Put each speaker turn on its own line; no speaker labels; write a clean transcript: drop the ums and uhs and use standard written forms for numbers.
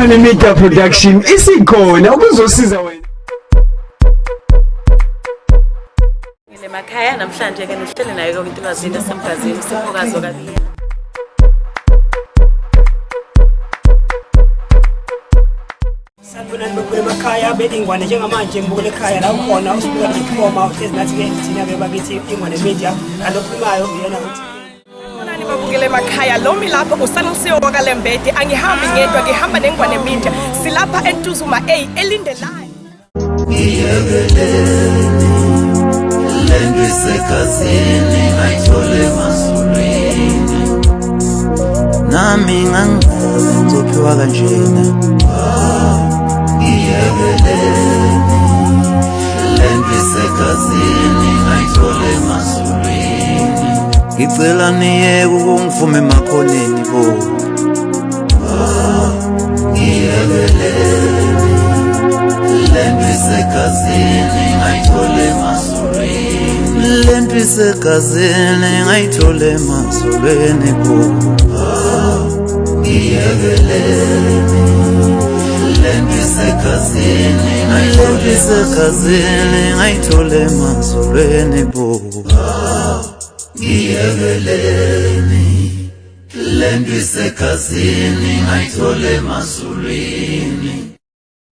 Ingwane Media Production isikhona ukuzosiza wena.
Emakhaya namhlanje ke nihlele nayo konke intokazi yasemgazini siphokazo kabili.
Sabona lokho emakhaya beingwane njengamanje ngibukele ekhaya la khona usibika iphoma ezinathi ke thina bebakithi ingwane media alokhulumayo uyena uthi
Nani babukele emakhaya lo milapho usanisiyo wakalembede angihambi ngedwa ngihamba nengwane media silapha entuzuma A elindelayo
Lendwisekazini ayithole masulini nami ngangazi ngizophiwa kanjena Ngiyebeleni Lendwisekazini ayithole masulini Ngicela niyeke ukungivume emakhoneni bo Ngiyebeleni Lendwisekazini ayithole masulini Lendwisekazini ayithole masulini bo Ngiyebeleni Lendwisekazini ayithole masulini bo Ngiyebeleni Lendwisekazini ayithole masulini